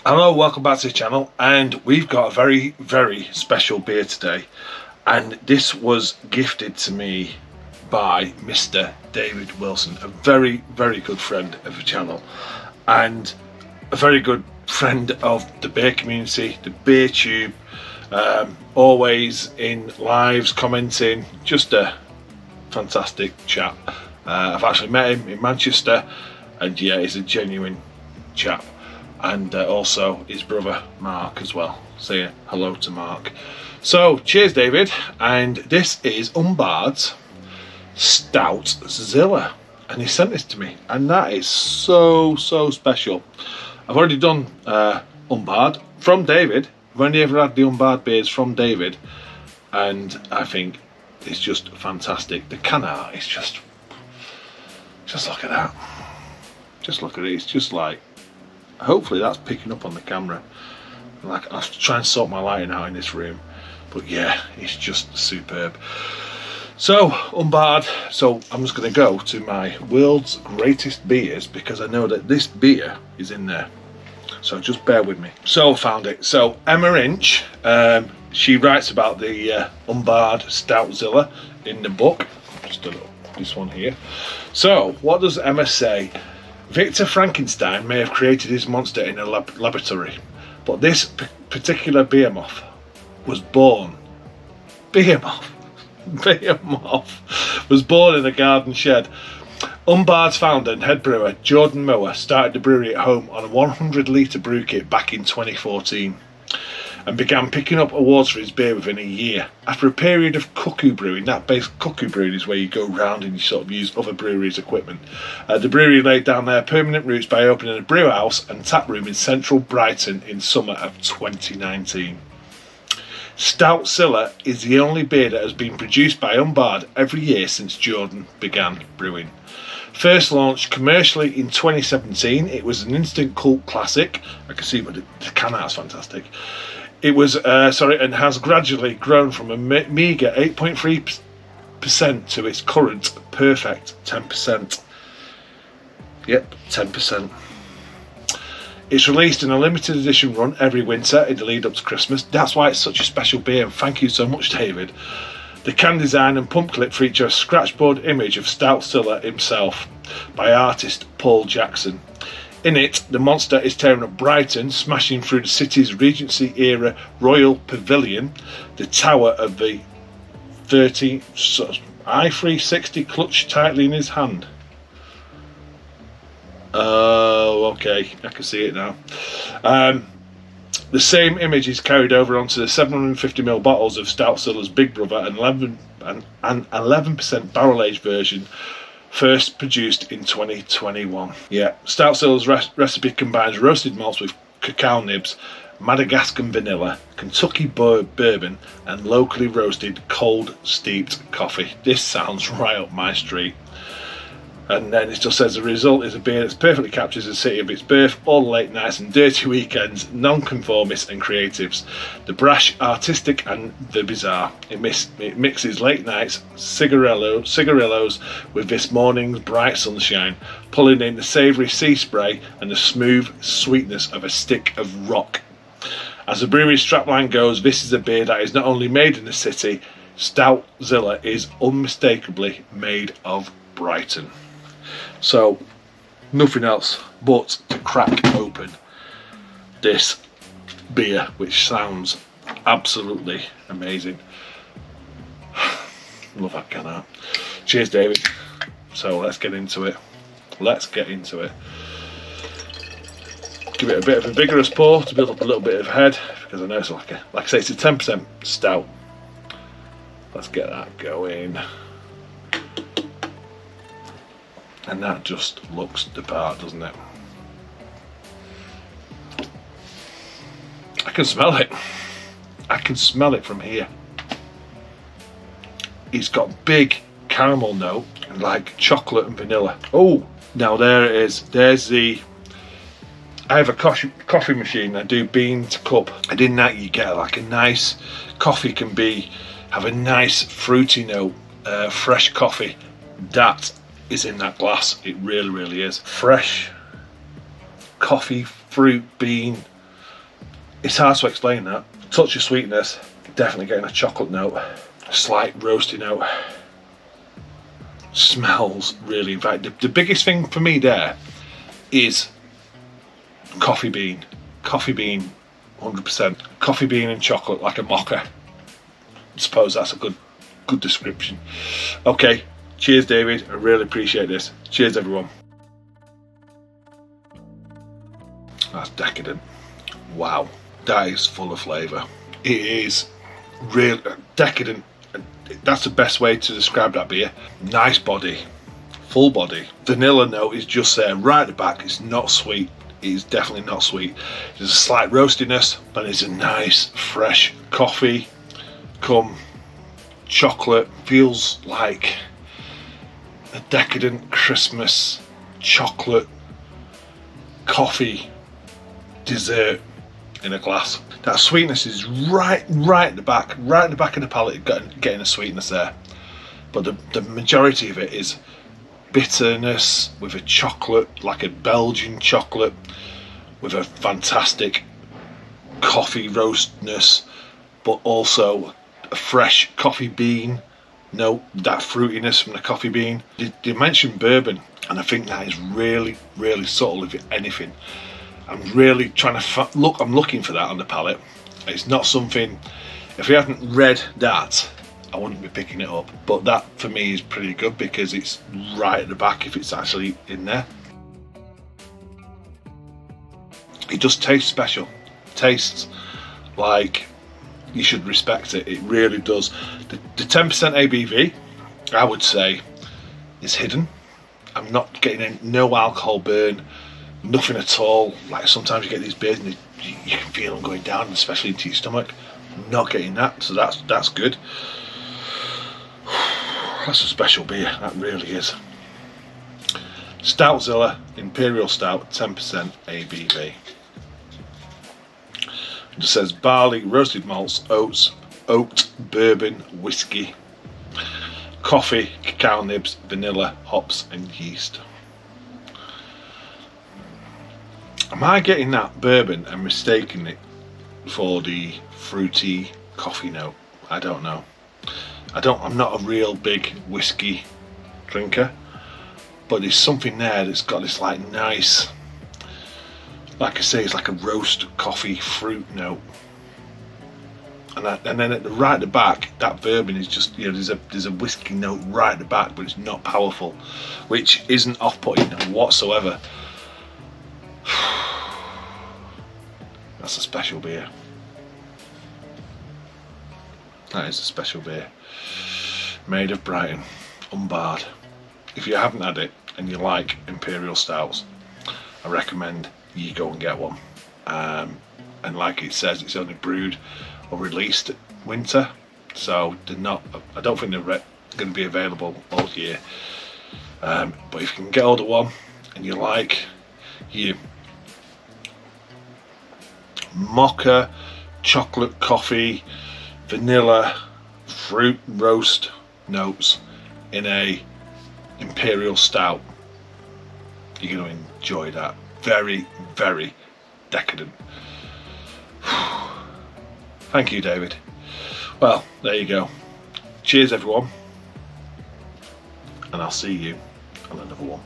Hello, welcome back to the channel, and we've got a very, very special beer today, and this was gifted to me by Mr. David Wilson, a very, very good friend of the channel, and a very good friend of the beer community, the beer tube, always in lives, commenting, just a fantastic chap. I've actually met him in Manchester, and yeah, he's a genuine chap. And also his brother Mark as well. Say hello to Mark. So cheers, David. And this is UnBarred's Stoutzilla, and he sent this to me, and that is so special. I've already done UnBarred from David. I've only ever had the UnBarred beers from David, and I think it's just fantastic. The can art is just look at that. Just look at it. It's just like, hopefully that's picking up on the camera. Like, I'll try and sort my lighting out in this room, but yeah, it's just superb. So UnBarred. So I'm just going to go to my world's greatest beers, because I know that this beer is in there, so just bear with me. So I found it. So Emma Inch, she writes about the UnBarred Stoutzilla in the book. Just a little, this one here. So what does Emma say? Victor Frankenstein may have created his monster in a laboratory, but this particular behemoth was born. Behemoth was born in a garden shed. UnBarred's founder and head brewer, Jordan Mower, started the brewery at home on a 100-litre brew kit back in 2014. And began picking up awards for his beer within a year. After a period of cuckoo brewing, cuckoo brewing is where you go round and you sort of use other breweries' equipment. The brewery laid down their permanent roots by opening a brew house and tap room in central Brighton in summer of 2019. Stoutzilla is the only beer that has been produced by UnBarred every year since Jordan began brewing. First launched commercially in 2017, it was an instant cult classic. I can see, but the can art's fantastic. It was, and has gradually grown from a meagre 8.3% to its current perfect 10%. Yep, 10%. It's released in a limited edition run every winter in the lead up to Christmas. That's why it's such a special beer, and thank you so much, David. The can design and pump clip feature a scratchboard image of Stoutzilla himself by artist Paul Jackson. In it, the monster is tearing up Brighton, smashing through the city's Regency-era Royal Pavilion, the tower of the i360 clutched tightly in his hand. Oh, okay, I can see it now. The same image is carried over onto the 750ml bottles of Stoutzilla's Big Brother and 11% barrel-aged version, first produced in 2021. Yeah, Stoutzilla's recipe combines roasted malts with cacao nibs, Madagascar vanilla, Kentucky bourbon, and locally roasted cold steeped coffee. This sounds right up my street. And then it just says the result is a beer that perfectly captures the city of its birth, all the late nights and dirty weekends, non-conformists and creatives, the brash, artistic and the bizarre. It mixes late nights, cigarillos with this morning's bright sunshine, pulling in the savoury sea spray and the smooth sweetness of a stick of rock. As the brewery's strapline goes, this is a beer that is not only made in the city, Stoutzilla is unmistakably made of Brighton. So, nothing else but to crack open this beer, which sounds absolutely amazing. Love that can art. Cheers, David. So let's get into it. Give it a bit of a vigorous pour to build up a little bit of head, because I know it's like I say, it's a 10% stout. Let's get that going. And that just looks the part, doesn't it? I can smell it. I can smell it from here. It's got big caramel note, and like chocolate and vanilla. Oh, now there it is. There's the... I have a coffee machine. I do bean to cup. And in that you get like a nice... Coffee can have a nice fruity note. Fresh coffee. That is in that glass. It really is fresh coffee, fruit, bean, It's hard to explain that. Touch of sweetness, definitely getting a chocolate note, a slight roasty note. Smells really, in fact, the biggest thing for me there is coffee bean. Coffee bean, 100%. Coffee bean and chocolate, like a mocha. I suppose that's a good description. Okay, cheers David, I really appreciate this. Cheers everyone. That's decadent. Wow, that is full of flavour. It is real decadent. That's the best way to describe that beer. Nice body, full body. Vanilla note is just there, right at the back. It's not sweet. It is definitely not sweet. There's a slight roastiness, but it's a nice, fresh coffee. Come chocolate. Feels like a decadent Christmas chocolate coffee dessert in a glass. That sweetness is right at the back of the palate, getting a sweetness there. But the majority of it is bitterness with a chocolate, like a Belgian chocolate, with a fantastic coffee roastness, but also a fresh coffee bean note, that fruitiness from the coffee bean. You mentioned bourbon, and I think that is really subtle, if anything. I'm really trying to I'm looking for that on the palate. It's not something, if you haven't read that, I wouldn't be picking it up. But that for me is pretty good because it's right at the back if it's actually in there. It just tastes special. Tastes like you should respect it. It really does. The 10% ABV, I would say, is hidden. I'm not getting no alcohol burn. Nothing at all. Like sometimes you get these beers and you can feel them going down, especially into your stomach. I'm not getting that, so that's good. That's a special beer, that really is. Stoutzilla Imperial Stout, 10% ABV. It just says barley, roasted malts, oats, oat, bourbon, whiskey, coffee, cacao nibs, vanilla, hops and yeast. Am I getting that bourbon and mistaking it for the fruity coffee note? I don't know. I'm not a real big whiskey drinker, but there's something there that's got this like nice, like I say, it's like a roast coffee fruit note. And then at the back, that bourbon is just, there's a whiskey note right at the back, but it's not powerful, which isn't off-putting whatsoever. That's a special beer. That is a special beer. Made of Brighton, UnBarred. If you haven't had it and you like Imperial Stouts, I recommend you go and get one. And like it says, it's only brewed or released winter, so I don't think they're going to be available all year. But if you can get hold of one and you like your mocha, chocolate, coffee, vanilla, fruit roast notes in a Imperial Stout, you're going to enjoy that. Very decadent. Thank you, David. Well, there you go. Cheers everyone, and I'll see you on another one.